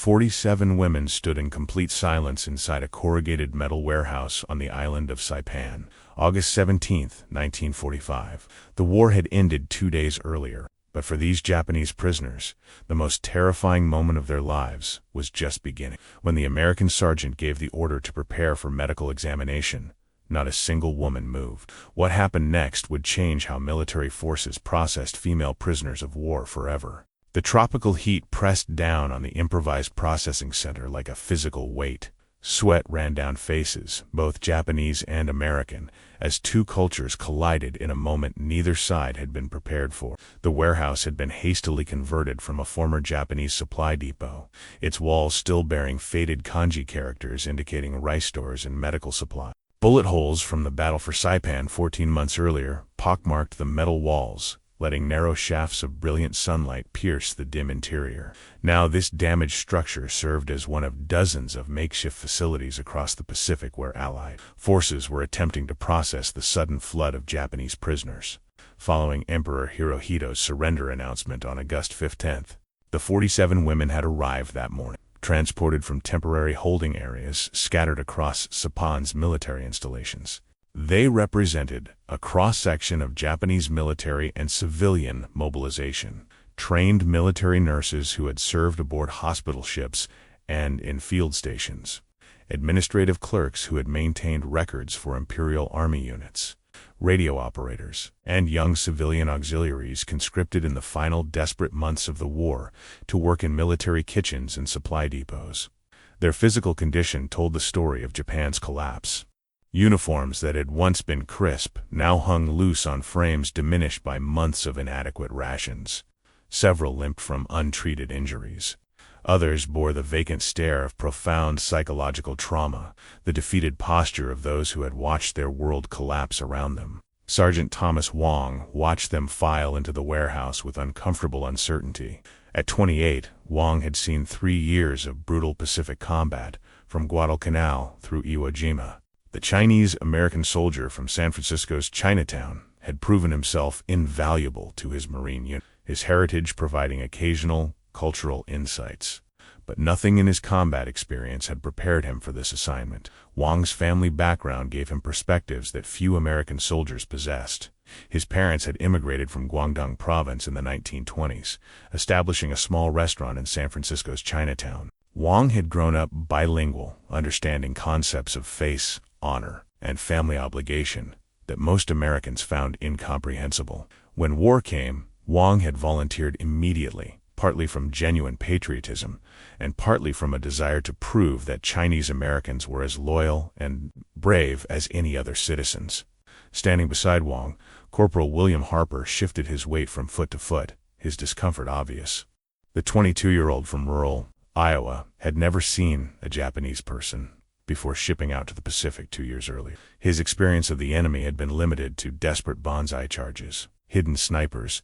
47 women stood in complete silence inside a corrugated metal warehouse on the island of Saipan. August 17, 1945. The war had ended 2 days earlier, but for these Japanese prisoners, the most terrifying moment of their lives was just beginning. When the American sergeant gave the order to prepare for medical examination, not a single woman moved. What happened next would change how military forces processed female prisoners of war forever. The tropical heat pressed down on the improvised processing center like a physical weight. Sweat ran down faces, both Japanese and American, as two cultures collided in a moment neither side had been prepared for. The warehouse had been hastily converted from a former Japanese supply depot, its walls still bearing faded kanji characters indicating rice stores and medical supply. Bullet holes from the battle for Saipan 14 months earlier pockmarked the metal walls, letting narrow shafts of brilliant sunlight pierce the dim interior. Now this damaged structure served as one of dozens of makeshift facilities across the Pacific where Allied forces were attempting to process the sudden flood of Japanese prisoners. Following Emperor Hirohito's surrender announcement on August 15, the 47 women had arrived that morning, transported from temporary holding areas scattered across Saipan's military installations. They represented a cross-section of Japanese military and civilian mobilization, trained military nurses who had served aboard hospital ships and in field stations, administrative clerks who had maintained records for Imperial Army units, radio operators, and young civilian auxiliaries conscripted in the final desperate months of the war to work in military kitchens and supply depots. Their physical condition told the story of Japan's collapse. Uniforms that had once been crisp now hung loose on frames diminished by months of inadequate rations. Several limped from untreated injuries. Others bore the vacant stare of profound psychological trauma, the defeated posture of those who had watched their world collapse around them. Sergeant Thomas Wong watched them file into the warehouse with uncomfortable uncertainty. At 28, Wong had seen 3 years of brutal Pacific combat, from Guadalcanal through Iwo Jima. The Chinese-American soldier from San Francisco's Chinatown had proven himself invaluable to his Marine unit, his heritage providing occasional cultural insights. But nothing in his combat experience had prepared him for this assignment. Wong's family background gave him perspectives that few American soldiers possessed. His parents had immigrated from Guangdong province in the 1920s, establishing a small restaurant in San Francisco's Chinatown. Wong had grown up bilingual, understanding concepts of face, honor, and family obligation that most Americans found incomprehensible. When war came, Wong had volunteered immediately, partly from genuine patriotism, and partly from a desire to prove that Chinese Americans were as loyal and brave as any other citizens. Standing beside Wong, Corporal William Harper shifted his weight from foot to foot, his discomfort obvious. The 22-year-old from rural Iowa had never seen a Japanese person before shipping out to the Pacific 2 years earlier. His experience of the enemy had been limited to desperate banzai charges, hidden snipers,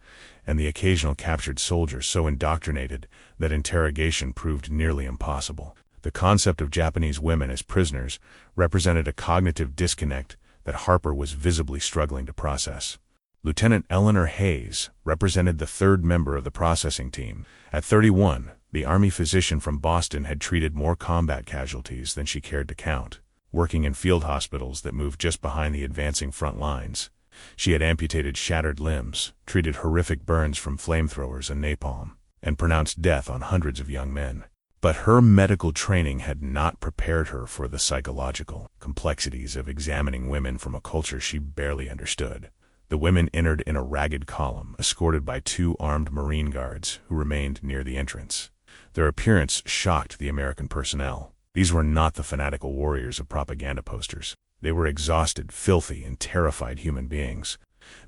and the occasional captured soldier so indoctrinated that interrogation proved nearly impossible. The concept of Japanese women as prisoners represented a cognitive disconnect that Harper was visibly struggling to process. Lieutenant Eleanor Hayes represented the third member of the processing team. At 31, the Army physician from Boston had treated more combat casualties than she cared to count, working in field hospitals that moved just behind the advancing front lines. She had amputated shattered limbs, treated horrific burns from flamethrowers and napalm, and pronounced death on hundreds of young men. But her medical training had not prepared her for the psychological complexities of examining women from a culture she barely understood. The women entered in a ragged column, escorted by 2 armed Marine guards who remained near the entrance. Their appearance shocked the American personnel. These were not the fanatical warriors of propaganda posters. They were exhausted, filthy, and terrified human beings.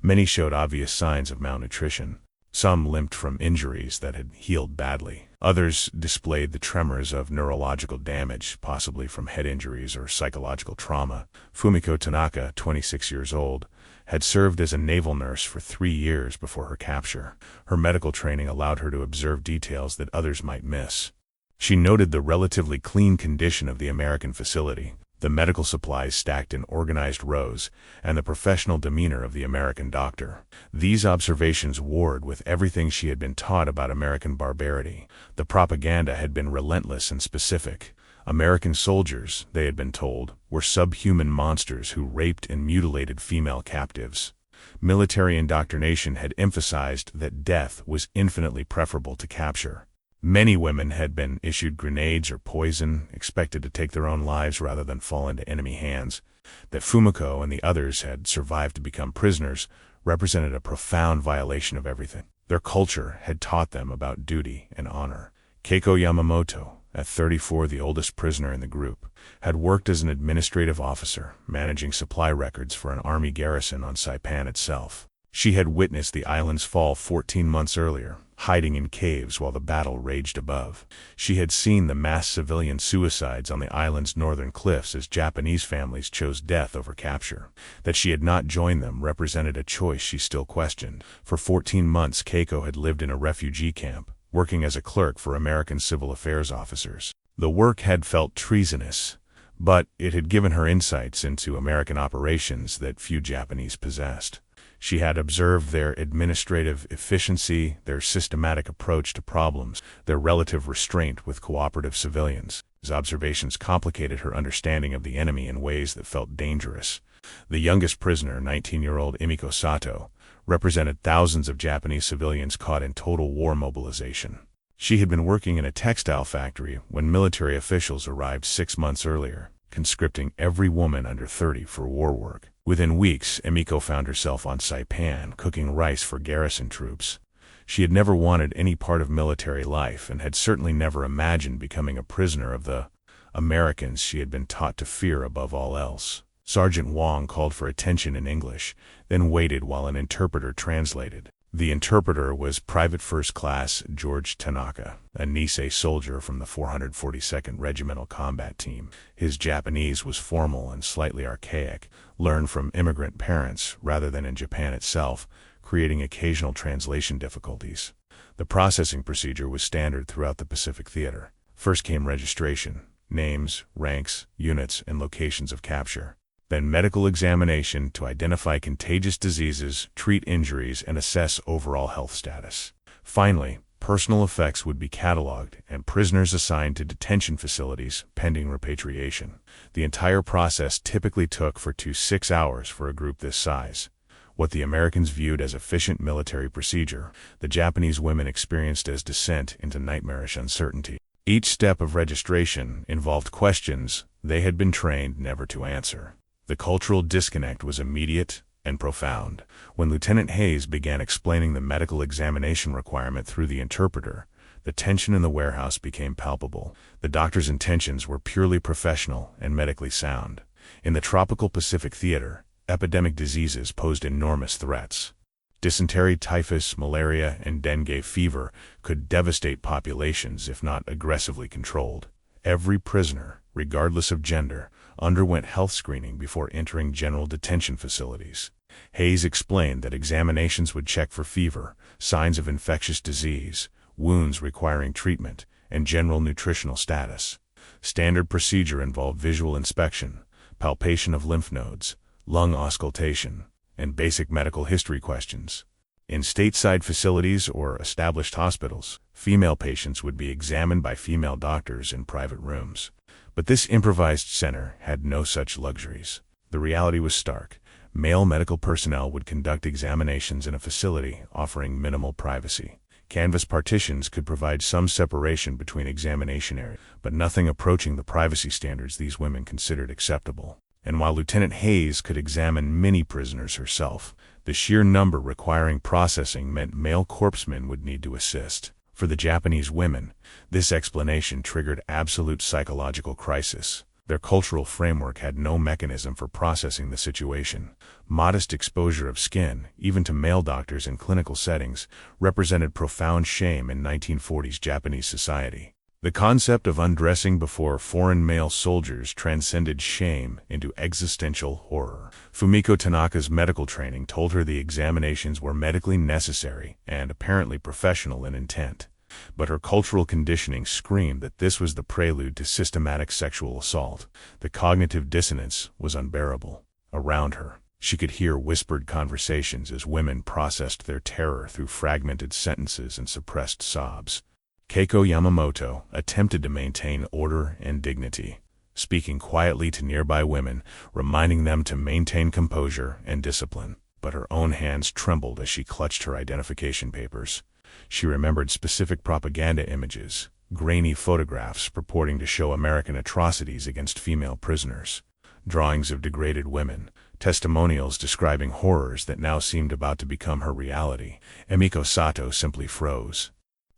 Many showed obvious signs of malnutrition. Some limped from injuries that had healed badly. Others displayed the tremors of neurological damage, possibly from head injuries or psychological trauma. Fumiko Tanaka, 26 years old, had served as a naval nurse for 3 years before her capture. Her medical training allowed her to observe details that others might miss. She noted the relatively clean condition of the American facility. the medical supplies stacked in organized rows, and the professional demeanor of the American doctor. These observations warred with everything she had been taught about American barbarity. The propaganda had been relentless and specific. American soldiers, they had been told, were subhuman monsters who raped and mutilated female captives. Military indoctrination had emphasized that death was infinitely preferable to capture. Many women had been issued grenades or poison, expected to take their own lives rather than fall into enemy hands. That Fumiko and the others had survived to become prisoners represented a profound violation of everything their culture had taught them about duty and honor. Keiko Yamamoto, at 34 the oldest prisoner in the group, had worked as an administrative officer, managing supply records for an army garrison on Saipan itself. She had witnessed the island's fall 14 months earlier, hiding in caves while the battle raged above. She had seen the mass civilian suicides on the island's northern cliffs as Japanese families chose death over capture. That she had not joined them represented a choice she still questioned. For 14 months Keiko had lived in a refugee camp, working as a clerk for American civil affairs officers. The work had felt treasonous, but it had given her insights into American operations that few Japanese possessed. She had observed their administrative efficiency, their systematic approach to problems, their relative restraint with cooperative civilians. These observations complicated her understanding of the enemy in ways that felt dangerous. The youngest prisoner, 19-year-old Emiko Sato, represented thousands of Japanese civilians caught in total war mobilization. She had been working in a textile factory when military officials arrived 6 months earlier, conscripting every woman under 30 for war work. Within weeks, Emiko found herself on Saipan cooking rice for garrison troops. She had never wanted any part of military life and had certainly never imagined becoming a prisoner of the Americans she had been taught to fear above all else. Sergeant Wong called for attention in English, then waited while an interpreter translated. The interpreter was Private First Class George Tanaka, a Nisei soldier from the 442nd Regimental Combat Team. His Japanese was formal and slightly archaic, learned from immigrant parents rather than in Japan itself, creating occasional translation difficulties. The processing procedure was standard throughout the Pacific Theater. First came registration, names, ranks, units, and locations of capture. Then medical examination to identify contagious diseases, treat injuries, and assess overall health status. Finally, personal effects would be cataloged and prisoners assigned to detention facilities pending repatriation. The entire process typically took 4 to 6 hours for a group this size. What the Americans viewed as efficient military procedure, the Japanese women experienced as descent into nightmarish uncertainty. Each step of registration involved questions they had been trained never to answer. The cultural disconnect was immediate and profound. When Lieutenant Hayes began explaining the medical examination requirement through the interpreter, the tension in the warehouse became palpable. The doctor's intentions were purely professional and medically sound. In the tropical Pacific Theater, epidemic diseases posed enormous threats. Dysentery, typhus, malaria, and dengue fever could devastate populations if not aggressively controlled. Every prisoner, regardless of gender, underwent health screening before entering general detention facilities. Hayes explained that examinations would check for fever, signs of infectious disease, wounds requiring treatment, and general nutritional status. Standard procedure involved visual inspection, palpation of lymph nodes, lung auscultation, and basic medical history questions. In stateside facilities or established hospitals, female patients would be examined by female doctors in private rooms. But this improvised center had no such luxuries. The reality was stark. Male medical personnel would conduct examinations in a facility offering minimal privacy. Canvas partitions could provide some separation between examination areas, but nothing approaching the privacy standards these women considered acceptable. And while Lieutenant Hayes could examine many prisoners herself, the sheer number requiring processing meant male corpsmen would need to assist. For the Japanese women, this explanation triggered absolute psychological crisis. Their cultural framework had no mechanism for processing the situation. Modest exposure of skin, even to male doctors in clinical settings, represented profound shame in 1940s Japanese society. The concept of undressing before foreign male soldiers transcended shame into existential horror. Fumiko Tanaka's medical training told her the examinations were medically necessary and apparently professional in intent. But her cultural conditioning screamed that this was the prelude to systematic sexual assault. The cognitive dissonance was unbearable. Around her, she could hear whispered conversations as women processed their terror through fragmented sentences and suppressed sobs. Keiko Yamamoto attempted to maintain order and dignity, speaking quietly to nearby women, reminding them to maintain composure and discipline. But her own hands trembled as she clutched her identification papers. She remembered specific propaganda images, grainy photographs purporting to show American atrocities against female prisoners, drawings of degraded women, testimonials describing horrors that now seemed about to become her reality. Emiko Sato simply froze.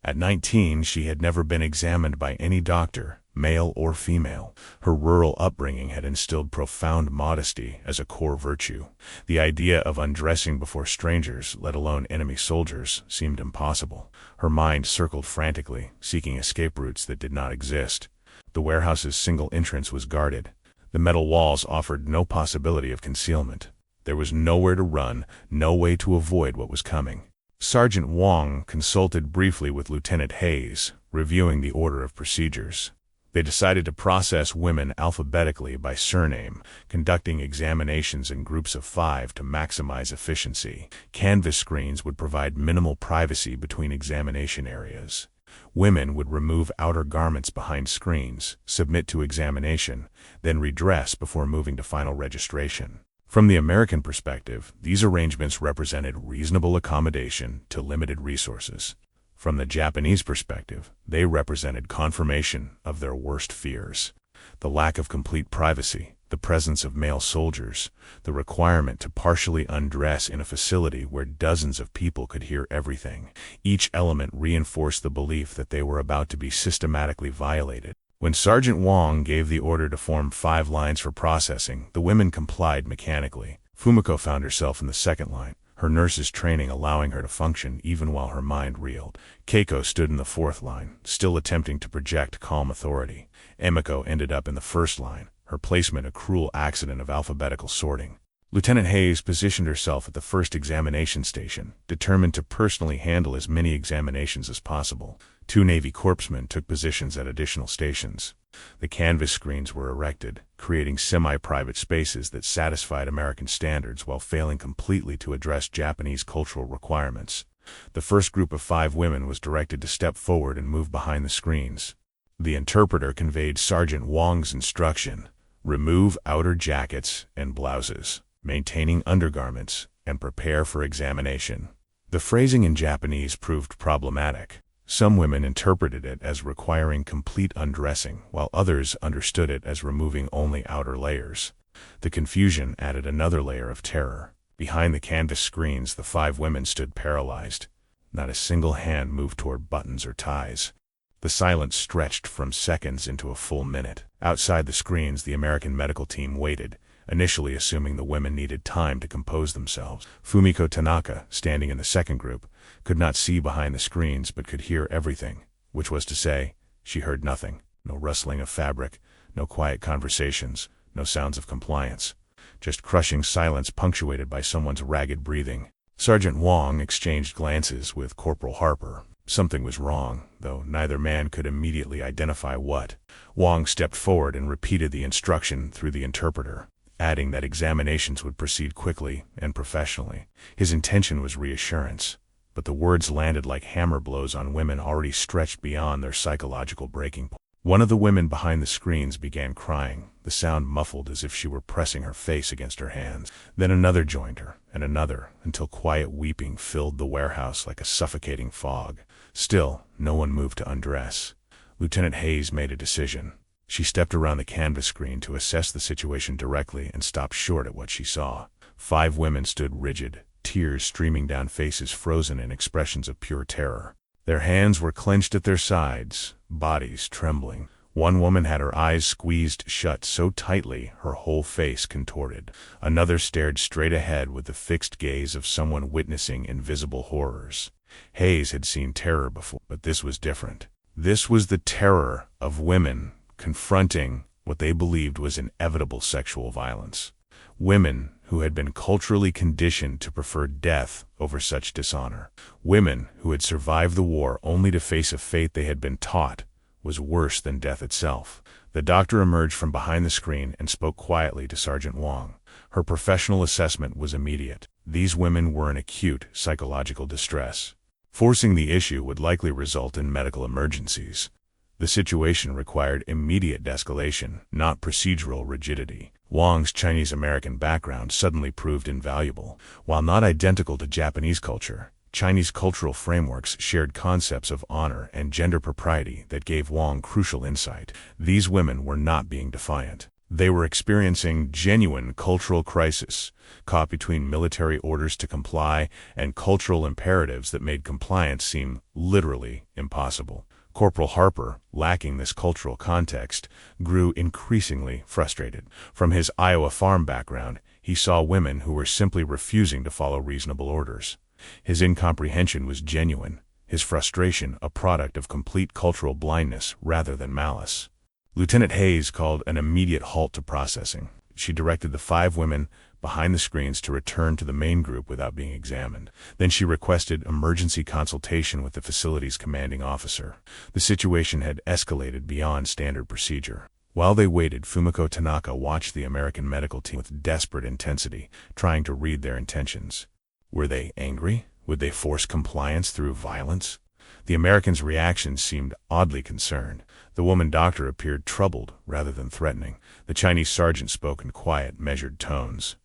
At 19, she had never been examined by any doctor, male or female. Her rural upbringing had instilled profound modesty as a core virtue. The idea of undressing before strangers, let alone enemy soldiers, seemed impossible. Her mind circled frantically, seeking escape routes that did not exist. The warehouse's single entrance was guarded. The metal walls offered no possibility of concealment. There was nowhere to run, no way to avoid what was coming. Sergeant Wong consulted briefly with Lieutenant Hayes, reviewing the order of procedures. They decided to process women alphabetically by surname, conducting examinations in groups of 5 to maximize efficiency. Canvas screens would provide minimal privacy between examination areas. Women would remove outer garments behind screens, submit to examination, then redress before moving to final registration. From the American perspective, these arrangements represented reasonable accommodation to limited resources. From the Japanese perspective, they represented confirmation of their worst fears. The lack of complete privacy, the presence of male soldiers, the requirement to partially undress in a facility where dozens of people could hear everything. Each element reinforced the belief that they were about to be systematically violated. When Sergeant Wong gave the order to form 5 lines for processing, the women complied mechanically. Fumiko found herself in the second line, her nurse's training allowing her to function even while her mind reeled. Keiko stood in the 4th line, still attempting to project calm authority. Emiko ended up in the 1st line, her placement a cruel accident of alphabetical sorting. Lieutenant Hayes positioned herself at the first examination station, determined to personally handle as many examinations as possible. 2 Navy corpsmen took positions at additional stations. The canvas screens were erected, creating semi-private spaces that satisfied American standards while failing completely to address Japanese cultural requirements. The first group of 5 women was directed to step forward and move behind the screens. The interpreter conveyed Sergeant Wong's instruction: remove outer jackets and blouses, maintaining undergarments, and prepare for examination. The phrasing in Japanese proved problematic. Some women interpreted it as requiring complete undressing, while others understood it as removing only outer layers. The confusion added another layer of terror. Behind the canvas screens, the 5 women stood paralyzed. Not a single hand moved toward buttons or ties. The silence stretched from seconds into a full minute. Outside the screens, the American medical team waited, initially assuming the women needed time to compose themselves. Fumiko Tanaka, standing in the second group, could not see behind the screens but could hear everything, which was to say, she heard nothing. No rustling of fabric, no quiet conversations, no sounds of compliance. Just crushing silence punctuated by someone's ragged breathing. Sergeant Wong exchanged glances with Corporal Harper. Something was wrong, though neither man could immediately identify what. Wong stepped forward and repeated the instruction through the interpreter, adding that examinations would proceed quickly and professionally. His intention was reassurance, but the words landed like hammer blows on women already stretched beyond their psychological breaking point. One of the women behind the screens began crying, the sound muffled as if she were pressing her face against her hands. Then another joined her, and another, until quiet weeping filled the warehouse like a suffocating fog. Still, no one moved to undress. Lieutenant Hayes made a decision. She stepped around the canvas screen to assess the situation directly and stopped short at what she saw. 5 women stood rigid, tears streaming down faces frozen in expressions of pure terror. Their hands were clenched at their sides, bodies trembling. One woman had her eyes squeezed shut so tightly her whole face contorted. Another stared straight ahead with the fixed gaze of someone witnessing invisible horrors. Hayes had seen terror before, but this was different. This was the terror of women confronting what they believed was inevitable sexual violence. Women, who had been culturally conditioned to prefer death over such dishonor. Women who had survived the war only to face a fate they had been taught was worse than death itself. The doctor emerged from behind the screen and spoke quietly to Sergeant Wong. Her professional assessment was immediate. These women were in acute psychological distress. Forcing the issue would likely result in medical emergencies. The situation required immediate escalation, not procedural rigidity. Wong's Chinese-American background suddenly proved invaluable. While not identical to Japanese culture, Chinese cultural frameworks shared concepts of honor and gender propriety that gave Wong crucial insight. These women were not being defiant. They were experiencing genuine cultural crisis, caught between military orders to comply and cultural imperatives that made compliance seem literally impossible. Corporal Harper, lacking this cultural context, grew increasingly frustrated. From his Iowa farm background, he saw women who were simply refusing to follow reasonable orders. His incomprehension was genuine, his frustration a product of complete cultural blindness rather than malice. Lieutenant Hayes called an immediate halt to processing. She directed the 5 women behind the screens to return to the main group without being examined. Then she requested emergency consultation with the facility's commanding officer. The situation had escalated beyond standard procedure. While they waited, Fumiko Tanaka watched the American medical team with desperate intensity, trying to read their intentions. Were they angry? Would they force compliance through violence? The Americans' reactions seemed oddly concerned. The woman doctor appeared troubled rather than threatening. The Chinese sergeant spoke in quiet, measured tones.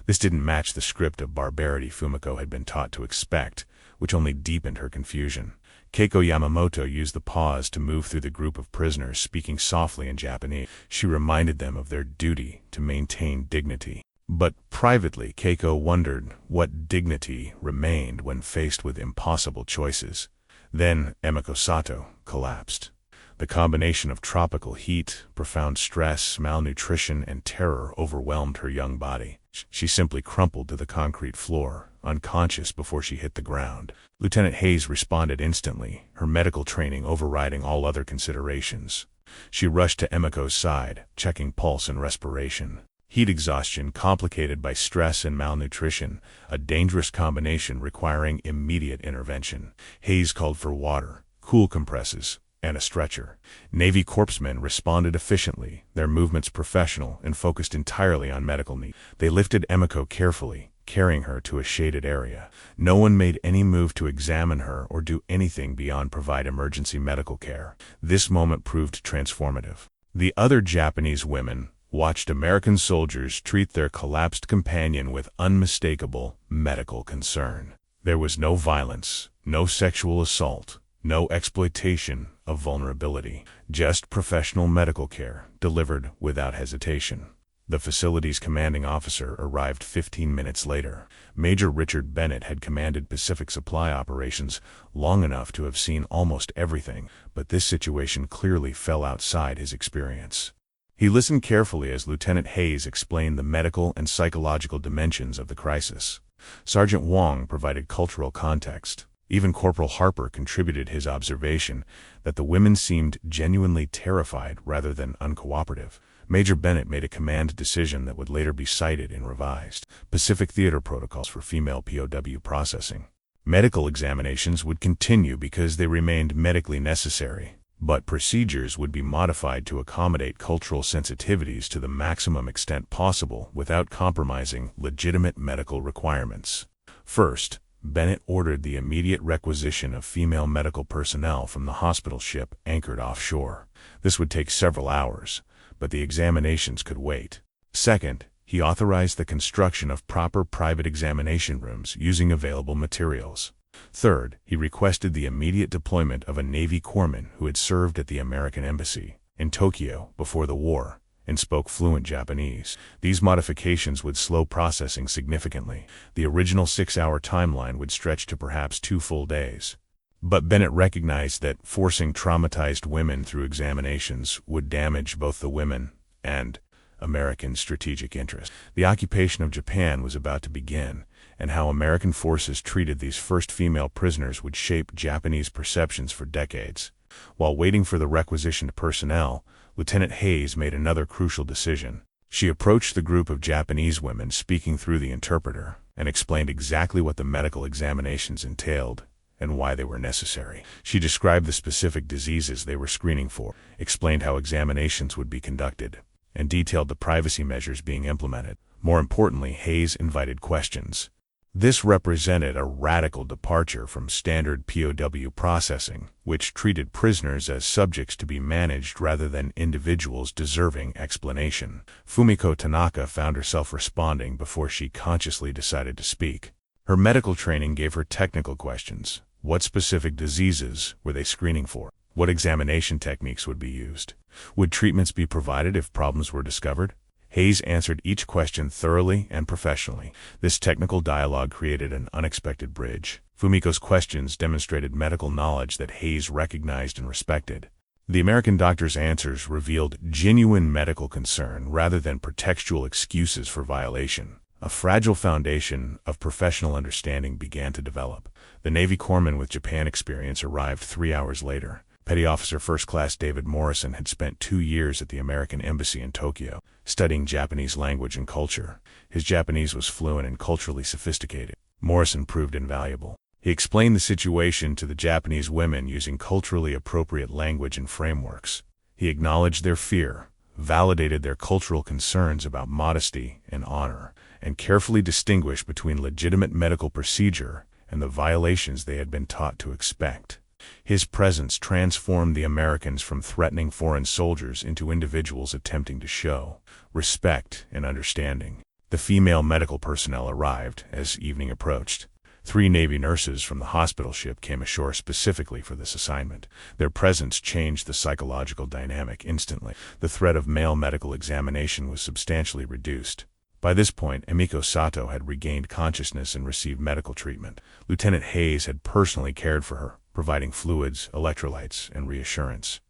This didn't match the script of barbarity Fumiko had been taught to expect, which only deepened her confusion. Keiko Yamamoto used the pause to move through the group of prisoners, speaking softly in Japanese. She reminded them of their duty to maintain dignity. But privately, Keiko wondered what dignity remained when faced with impossible choices. Then Emiko Sato collapsed. The combination of tropical heat, profound stress, malnutrition, and terror overwhelmed her young body. She simply crumpled to the concrete floor, unconscious before she hit the ground. Lieutenant Hayes responded instantly, her medical training overriding all other considerations. She rushed to Emiko's side, checking pulse and respiration. Heat exhaustion complicated by stress and malnutrition, a dangerous combination requiring immediate intervention. Hayes called for water, cool compresses, and a stretcher. Navy corpsmen responded efficiently, their movements professional and focused entirely on medical needs. They lifted Emiko carefully, carrying her to a shaded area. No one made any move to examine her or do anything beyond provide emergency medical care. This moment proved transformative. The other Japanese women watched American soldiers treat their collapsed companion with unmistakable medical concern. There was no violence, no sexual assault, no exploitation of vulnerability, just professional medical care delivered without hesitation. The facility's commanding officer arrived 15 minutes later. Major Richard Bennett had commanded Pacific Supply operations long enough to have seen almost everything, but this situation clearly fell outside his experience. He listened carefully as Lieutenant Hayes explained the medical and psychological dimensions of the crisis. Sergeant Wong provided cultural context. Even Corporal Harper contributed his observation that the women seemed genuinely terrified rather than uncooperative. Major Bennett made a command decision that would later be cited in revised Pacific Theater protocols for female POW processing. Medical examinations would continue because they remained medically necessary, but procedures would be modified to accommodate cultural sensitivities to the maximum extent possible without compromising legitimate medical requirements. First, Bennett ordered the immediate requisition of female medical personnel from the hospital ship anchored offshore. This would take several hours, but the examinations could wait. Second, he authorized the construction of proper private examination rooms using available materials. Third, he requested the immediate deployment of a Navy corpsman who had served at the American Embassy in Tokyo before the war and spoke fluent Japanese. These modifications would slow processing significantly. The original 6-hour timeline would stretch to perhaps 2 full days. But Bennett recognized that forcing traumatized women through examinations would damage both the women and American strategic interests. The occupation of Japan was about to begin, and how American forces treated these first female prisoners would shape Japanese perceptions for decades. While waiting for the requisitioned personnel, Lieutenant Hayes made another crucial decision. She approached the group of Japanese women speaking through the interpreter and explained exactly what the medical examinations entailed and why they were necessary. She described the specific diseases they were screening for, explained how examinations would be conducted, and detailed the privacy measures being implemented. More importantly, Hayes invited questions. This represented a radical departure from standard POW processing, which treated prisoners as subjects to be managed rather than individuals deserving explanation. Fumiko Tanaka found herself responding before she consciously decided to speak. Her medical training gave her technical questions. What specific diseases were they screening for? What examination techniques would be used? Would treatments be provided if problems were discovered? Hayes answered each question thoroughly and professionally. This technical dialogue created an unexpected bridge. Fumiko's questions demonstrated medical knowledge that Hayes recognized and respected. The American doctor's answers revealed genuine medical concern rather than pretextual excuses for violation. A fragile foundation of professional understanding began to develop. The Navy corpsman with Japan experience arrived 3 hours later. Petty Officer First Class David Morrison had spent 2 years at the American Embassy in Tokyo, studying Japanese language and culture. His Japanese was fluent and culturally sophisticated. Morrison proved invaluable. He explained the situation to the Japanese women using culturally appropriate language and frameworks. He acknowledged their fear, validated their cultural concerns about modesty and honor, and carefully distinguished between legitimate medical procedure and the violations they had been taught to expect. His presence transformed the Americans from threatening foreign soldiers into individuals attempting to show respect and understanding. The female medical personnel arrived as evening approached. 3 Navy nurses from the hospital ship came ashore specifically for this assignment. Their presence changed the psychological dynamic instantly. The threat of male medical examination was substantially reduced. By this point, Emiko Sato had regained consciousness and received medical treatment. Lieutenant Hayes had personally cared for her, providing fluids, electrolytes, and reassurance.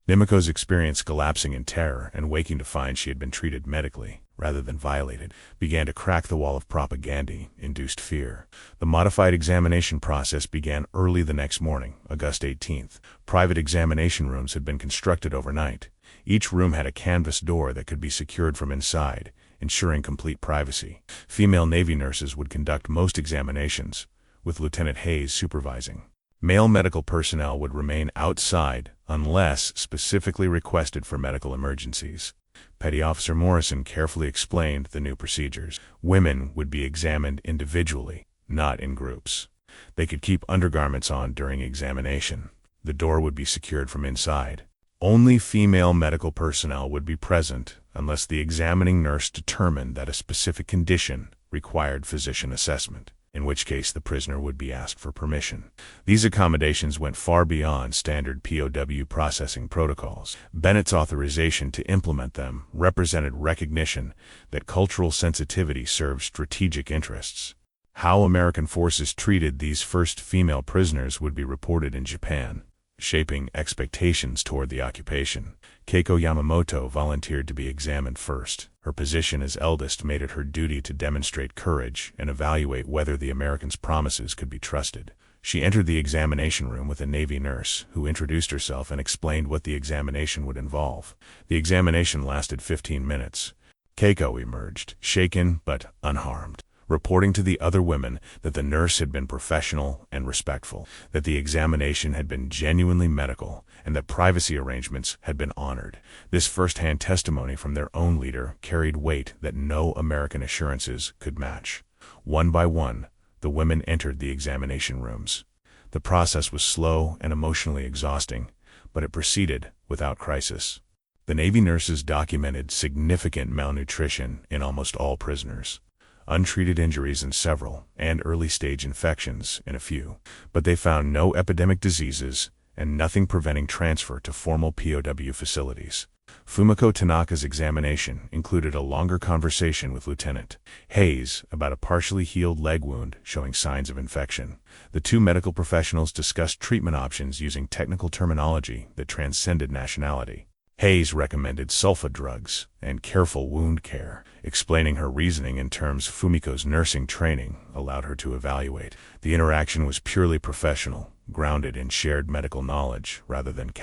Emiko's experience collapsing in terror and waking to find she had been treated medically, rather than violated, began to crack the wall of propaganda-induced fear. The modified examination process began early the next morning, August 18th. Private examination rooms had been constructed overnight. Each room had a canvas door that could be secured from inside, ensuring complete privacy. Female Navy nurses would conduct most examinations, with Lieutenant Hayes supervising. Male medical personnel would remain outside unless specifically requested for medical emergencies. Petty Officer Morrison carefully explained the new procedures. Women would be examined individually, not in groups. They could keep undergarments on during examination. The door would be secured from inside. Only female medical personnel would be present unless the examining nurse determined that a specific condition required physician assessment, in which case the prisoner would be asked for permission. These accommodations went far beyond standard POW processing protocols. Bennett's authorization to implement them represented recognition that cultural sensitivity served strategic interests. How American forces treated these first female prisoners would be reported in Japan, shaping expectations toward the occupation. Keiko Yamamoto volunteered to be examined first. Her position as eldest made it her duty to demonstrate courage and evaluate whether the Americans' promises could be trusted. She entered the examination room with a Navy nurse, who introduced herself and explained what the examination would involve. The examination lasted 15 minutes. Keiko emerged, shaken but unharmed, reporting to the other women that the nurse had been professional and respectful, that the examination had been genuinely medical, and that privacy arrangements had been honored. This first-hand testimony from their own leader carried weight that no American assurances could match. One by one, the women entered the examination rooms. The process was slow and emotionally exhausting, but it proceeded without crisis. The Navy nurses documented significant malnutrition in almost all prisoners, untreated injuries in several, and early-stage infections in a few, but they found no epidemic diseases and nothing preventing transfer to formal POW facilities. Fumiko Tanaka's examination included a longer conversation with Lieutenant Hayes about a partially healed leg wound showing signs of infection. The 2 medical professionals discussed treatment options using technical terminology that transcended nationality. Hayes recommended sulfa drugs and careful wound care, explaining her reasoning in terms Fumiko's nursing training allowed her to evaluate. The interaction was purely professional, grounded in shared medical knowledge rather than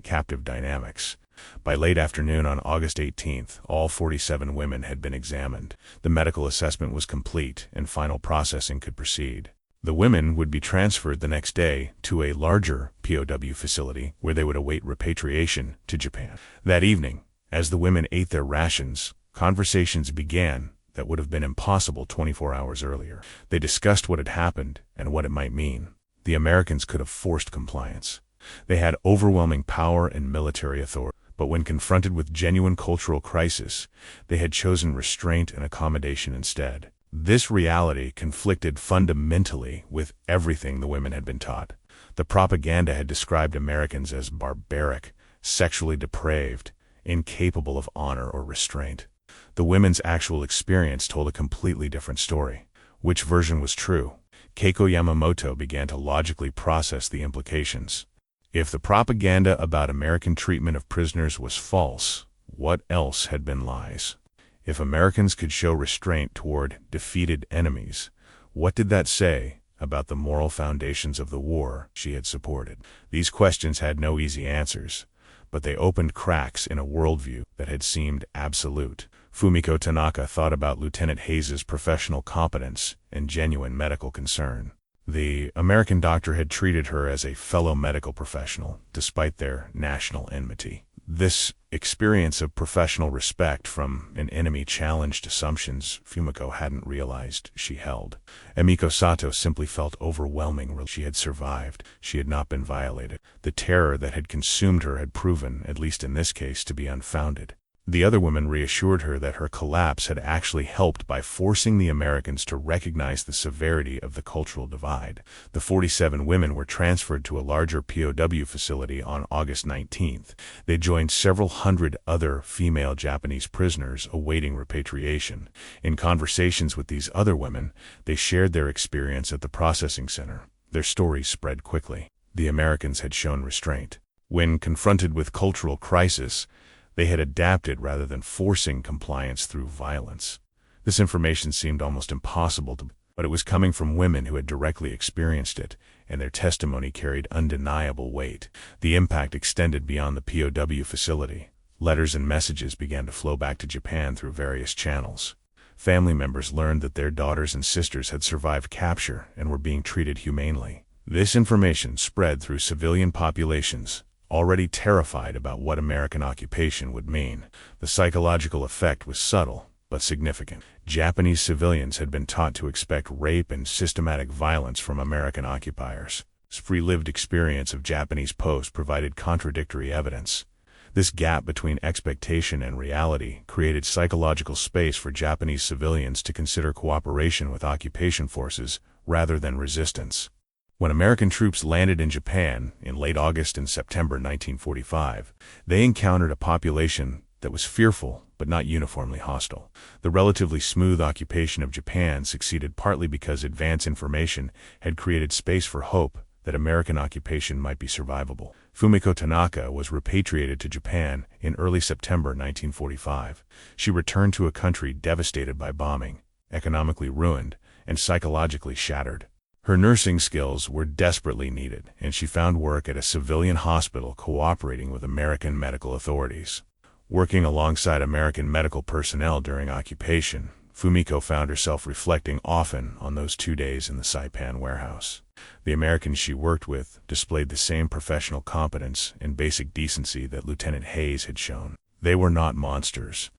captive dynamics. By late afternoon on August 18th, all 47 women had been examined. The medical assessment was complete, and final processing could proceed. The women would be transferred the next day to a larger POW facility where they would await repatriation to Japan. That evening, as the women ate their rations, conversations began that would have been impossible 24 hours earlier. They discussed what had happened and what it might mean. The Americans could have forced compliance. They had overwhelming power and military authority, but when confronted with genuine cultural crisis, they had chosen restraint and accommodation instead. This reality conflicted fundamentally with everything the women had been taught. The propaganda had described Americans as barbaric, sexually depraved, incapable of honor or restraint. The women's actual experience told a completely different story. Which version was true? Keiko Yamamoto began to logically process the implications. If the propaganda about American treatment of prisoners was false, what else had been lies? If Americans could show restraint toward defeated enemies, what did that say about the moral foundations of the war she had supported? These questions had no easy answers, but they opened cracks in a worldview that had seemed absolute. Fumiko Tanaka thought about Lieutenant Hayes's professional competence and genuine medical concern. The American doctor had treated her as a fellow medical professional, despite their national enmity. This experience of professional respect from an enemy challenged assumptions Fumiko hadn't realized she held. Emiko Sato simply felt overwhelming relief. She had survived. She had not been violated. The terror that had consumed her had proven, at least in this case, to be unfounded. The other women reassured her that her collapse had actually helped by forcing the Americans to recognize the severity of the cultural divide. The 47 women were transferred to a larger POW facility on August 19th. They joined several hundred other female Japanese prisoners awaiting repatriation. In conversations with these other women, they shared their experience at the processing center. Their stories spread quickly. The Americans had shown restraint. When confronted with cultural crisis, they had adapted rather than forcing compliance through violence. This information seemed almost impossible but it was coming from women who had directly experienced it, and their testimony carried undeniable weight. The impact extended beyond the POW facility. Letters and messages began to flow back to Japan through various channels. Family members learned that their daughters and sisters had survived capture and were being treated humanely. This information spread through civilian populations, already terrified about what American occupation would mean. The psychological effect was subtle, but significant. Japanese civilians had been taught to expect rape and systematic violence from American occupiers. Free-lived experience of Japanese posts provided contradictory evidence. This gap between expectation and reality created psychological space for Japanese civilians to consider cooperation with occupation forces rather than resistance. When American troops landed in Japan in late August and September 1945, they encountered a population that was fearful but not uniformly hostile. The relatively smooth occupation of Japan succeeded partly because advance information had created space for hope that American occupation might be survivable. Fumiko Tanaka was repatriated to Japan in early September 1945. She returned to a country devastated by bombing, economically ruined, and psychologically shattered. Her nursing skills were desperately needed, and she found work at a civilian hospital cooperating with American medical authorities. Working alongside American medical personnel during occupation, Fumiko found herself reflecting often on those 2 days in the Saipan warehouse. The Americans she worked with displayed the same professional competence and basic decency that Lieutenant Hayes had shown. They were not monsters.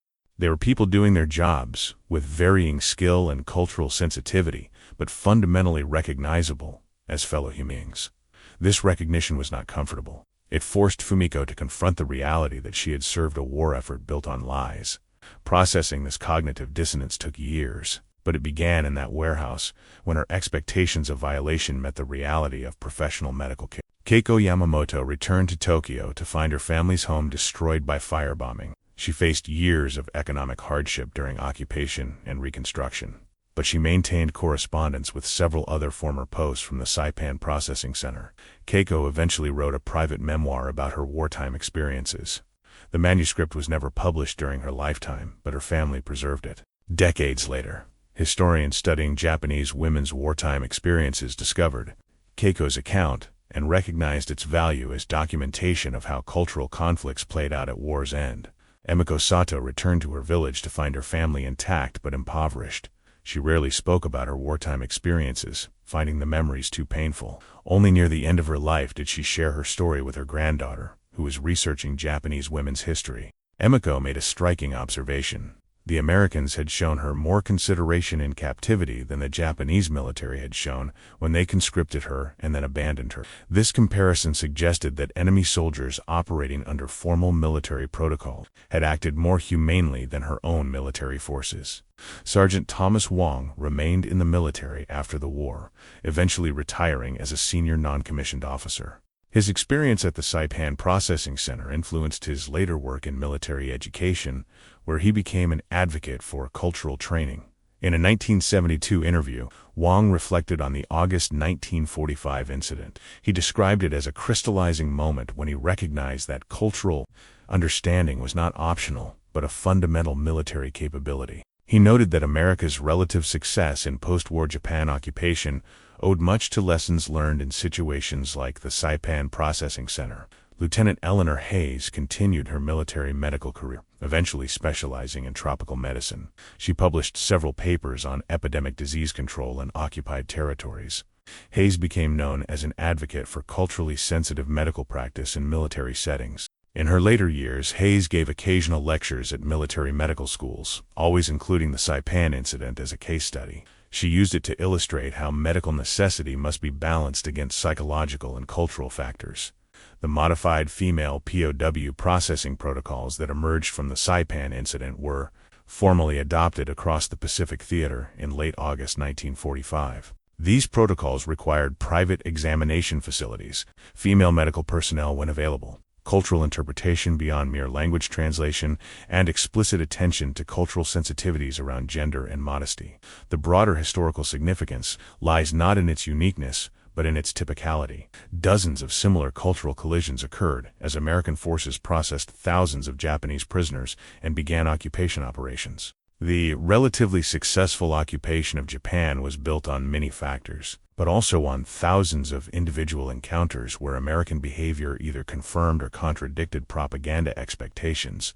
They were people doing their jobs with varying skill and cultural sensitivity, but fundamentally recognizable as fellow humans. This recognition was not comfortable. It forced Fumiko to confront the reality that she had served a war effort built on lies. Processing this cognitive dissonance took years, but it began in that warehouse when her expectations of violation met the reality of professional medical care. Keiko Yamamoto returned to Tokyo to find her family's home destroyed by firebombing. She faced years of economic hardship during occupation and reconstruction, but she maintained correspondence with several other former posts from the Saipan Processing Center. Keiko eventually wrote a private memoir about her wartime experiences. The manuscript was never published during her lifetime, but her family preserved it. Decades later, historians studying Japanese women's wartime experiences discovered Keiko's account and recognized its value as documentation of how cultural conflicts played out at war's end. Emiko Sato returned to her village to find her family intact but impoverished. She rarely spoke about her wartime experiences, finding the memories too painful. Only near the end of her life did she share her story with her granddaughter, who was researching Japanese women's history. Emiko made a striking observation. The Americans had shown her more consideration in captivity than the Japanese military had shown when they conscripted her and then abandoned her. This comparison suggested that enemy soldiers operating under formal military protocol had acted more humanely than her own military forces. Sergeant Thomas Wong remained in the military after the war, eventually retiring as a senior non-commissioned officer. His experience at the Saipan Processing Center influenced his later work in military education, where he became an advocate for cultural training. In a 1972 interview, Wong reflected on the August 1945 incident. He described it as a crystallizing moment when he recognized that cultural understanding was not optional, but a fundamental military capability. He noted that America's relative success in post-war Japan occupation owed much to lessons learned in situations like the Saipan Processing Center. Lieutenant Eleanor Hayes continued her military medical career, eventually specializing in tropical medicine. She published several papers on epidemic disease control in occupied territories. Hayes became known as an advocate for culturally sensitive medical practice in military settings. In her later years, Hayes gave occasional lectures at military medical schools, always including the Saipan incident as a case study. She used it to illustrate how medical necessity must be balanced against psychological and cultural factors. The modified female POW processing protocols that emerged from the Saipan incident were formally adopted across the Pacific Theater in late August 1945. These protocols required private examination facilities, female medical personnel when available, cultural interpretation beyond mere language translation, and explicit attention to cultural sensitivities around gender and modesty. The broader historical significance lies not in its uniqueness, but in its typicality. Dozens of similar cultural collisions occurred as American forces processed thousands of Japanese prisoners and began occupation operations. The relatively successful occupation of Japan was built on many factors, but also on thousands of individual encounters where American behavior either confirmed or contradicted propaganda expectations.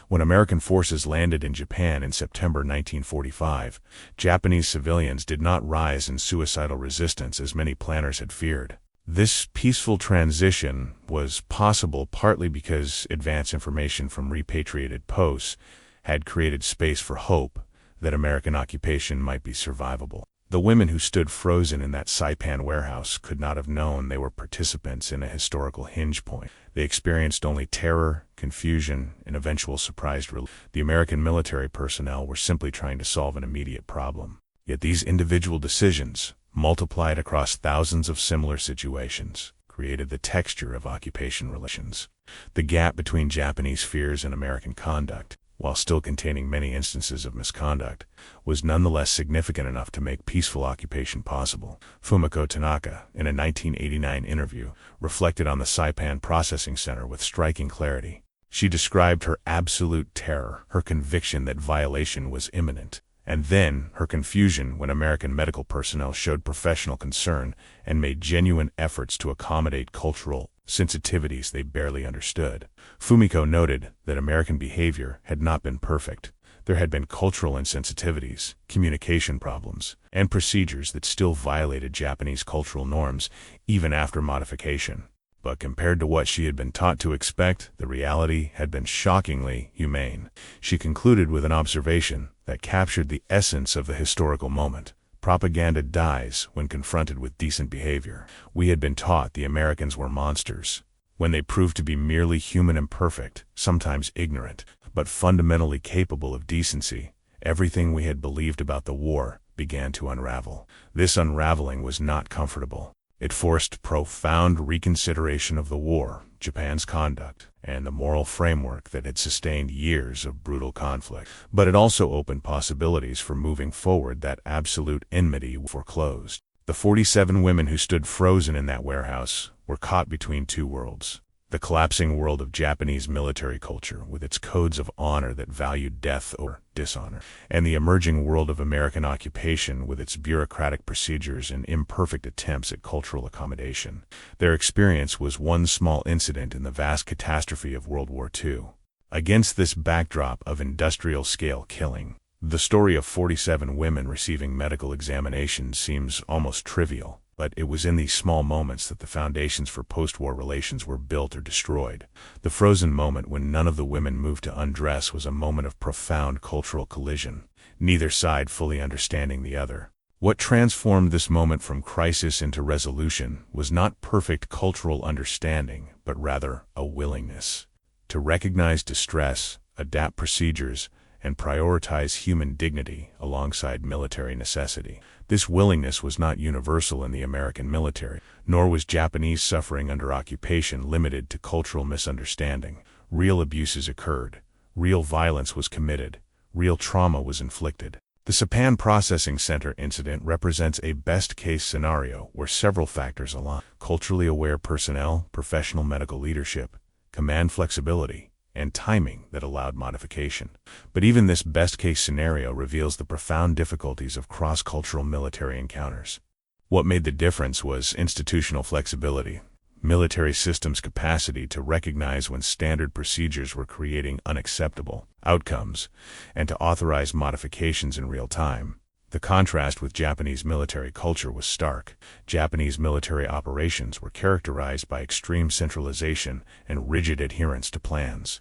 When American forces landed in Japan in September 1945, Japanese civilians did not rise in suicidal resistance as many planners had feared. This peaceful transition was possible partly because advance information from repatriated posts had created space for hope that American occupation might be survivable. The women who stood frozen in that Saipan warehouse could not have known they were participants in a historical hinge point. They experienced only terror, confusion, and eventual surprised relief. The American military personnel were simply trying to solve an immediate problem. Yet these individual decisions, multiplied across thousands of similar situations, created the texture of occupation relations. The gap between Japanese fears and American conduct, while still containing many instances of misconduct, was nonetheless significant enough to make peaceful occupation possible. Fumiko Tanaka, in a 1989 interview, reflected on the Saipan Processing Center with striking clarity. She described her absolute terror, her conviction that violation was imminent, and then her confusion when American medical personnel showed professional concern and made genuine efforts to accommodate cultural sensitivities they barely understood. Fumiko noted that American behavior had not been perfect. There had been cultural insensitivities, communication problems, and procedures that still violated Japanese cultural norms even after modification. But compared to what she had been taught to expect, the reality had been shockingly humane. She concluded with an observation that captured the essence of the historical moment. Propaganda dies when confronted with decent behavior. We had been taught the Americans were monsters, when they proved to be merely human, imperfect, sometimes ignorant, but fundamentally capable of decency. Everything we had believed about the war began to unravel. This unraveling was not comfortable. It forced profound reconsideration of the war, Japan's conduct, and the moral framework that had sustained years of brutal conflict. But it also opened possibilities for moving forward that absolute enmity foreclosed. The 47 women who stood frozen in that warehouse were caught between two worlds. The collapsing world of Japanese military culture, with its codes of honor that valued death over dishonor, and the emerging world of American occupation with its bureaucratic procedures and imperfect attempts at cultural accommodation. Their experience was one small incident in the vast catastrophe of World War II. Against this backdrop of industrial-scale killing, the story of 47 women receiving medical examinations seems almost trivial. But it was in these small moments that the foundations for post-war relations were built or destroyed. The frozen moment when none of the women moved to undress was a moment of profound cultural collision, neither side fully understanding the other. What transformed this moment from crisis into resolution was not perfect cultural understanding, but rather a willingness to recognize distress, adapt procedures, and prioritize human dignity alongside military necessity. This willingness was not universal in the American military, nor was Japanese suffering under occupation limited to cultural misunderstanding. Real abuses occurred, real violence was committed, real trauma was inflicted. The Saipan Processing Center incident represents a best-case scenario where several factors align: culturally aware personnel, professional medical leadership, command flexibility, and timing that allowed modification. But even this best-case scenario reveals the profound difficulties of cross-cultural military encounters. What made the difference was institutional flexibility, military systems' capacity to recognize when standard procedures were creating unacceptable outcomes, and to authorize modifications in real time. The contrast with Japanese military culture was stark. Japanese military operations were characterized by extreme centralization and rigid adherence to plans.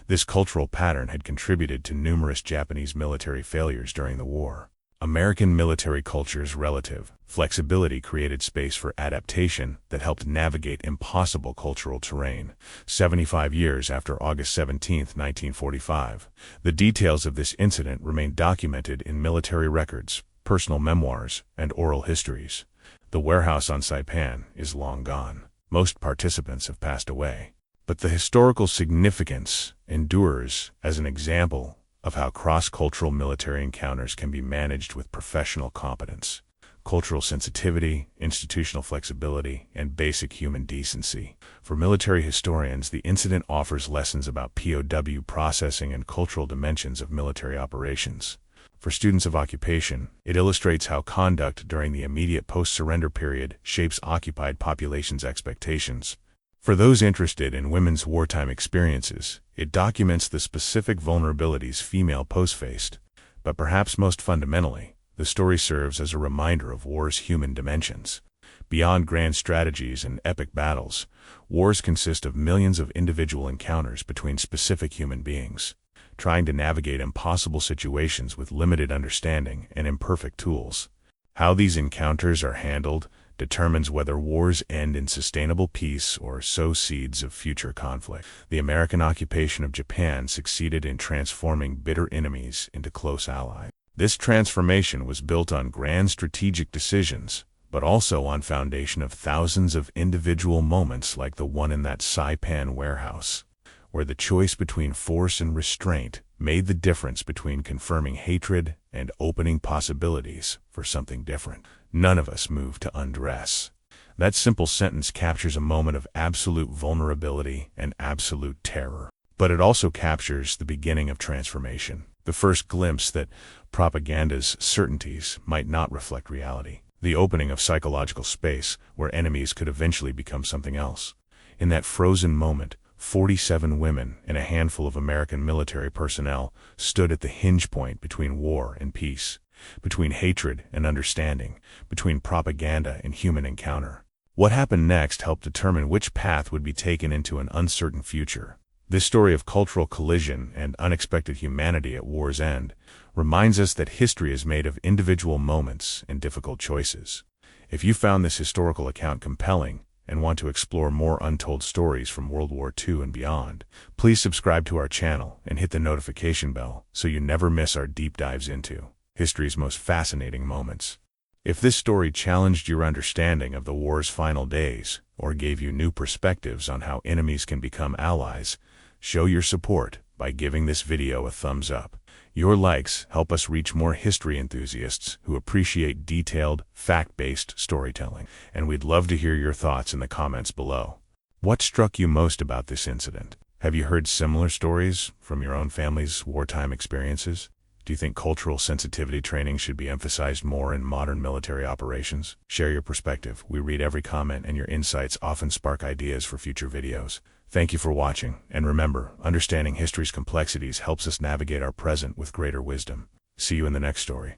This cultural pattern had contributed to numerous Japanese military failures during the war. American military culture's relative flexibility created space for adaptation that helped navigate impossible cultural terrain. 75 years after August 17, 1945, the details of this incident remain documented in military records, personal memoirs, and oral histories. The warehouse on Saipan is long gone. Most participants have passed away. But the historical significance endures as an example of how cross-cultural military encounters can be managed with professional competence, cultural sensitivity, institutional flexibility, and basic human decency. For military historians, the incident offers lessons about POW processing and cultural dimensions of military operations. For students of occupation, it illustrates how conduct during the immediate post-surrender period shapes occupied populations' expectations. For those interested in women's wartime experiences, it documents the specific vulnerabilities female posts faced. But perhaps most fundamentally, the story serves as a reminder of war's human dimensions. Beyond grand strategies and epic battles, wars consist of millions of individual encounters between specific human beings, trying to navigate impossible situations with limited understanding and imperfect tools. How these encounters are handled determines whether wars end in sustainable peace or sow seeds of future conflict. The American occupation of Japan succeeded in transforming bitter enemies into close allies. This transformation was built on grand strategic decisions, but also on foundation of thousands of individual moments like the one in that Saipan warehouse, where the choice between force and restraint made the difference between confirming hatred and opening possibilities for something different. None of us moved to undress. That simple sentence captures a moment of absolute vulnerability and absolute terror. But it also captures the beginning of transformation, the first glimpse that propaganda's certainties might not reflect reality, the opening of psychological space where enemies could eventually become something else. In that frozen moment, 47 women and a handful of American military personnel stood at the hinge point between war and peace, between hatred and understanding, between propaganda and human encounter. What happened next helped determine which path would be taken into an uncertain future. This story of cultural collision and unexpected humanity at war's end reminds us that history is made of individual moments and difficult choices. If you found this historical account compelling and want to explore more untold stories from World War II and beyond, please subscribe to our channel and hit the notification bell so you never miss our deep dives into history's most fascinating moments. If this story challenged your understanding of the war's final days or gave you new perspectives on how enemies can become allies, show your support by giving this video a thumbs up. Your likes help us reach more history enthusiasts who appreciate detailed, fact-based storytelling, and we'd love to hear your thoughts in the comments below. What struck you most about this incident? Have you heard similar stories from your own family's wartime experiences? Do you think cultural sensitivity training should be emphasized more in modern military operations? Share your perspective. We read every comment, and your insights often spark ideas for future videos. Thank you for watching, and remember, understanding history's complexities helps us navigate our present with greater wisdom. See you in the next story.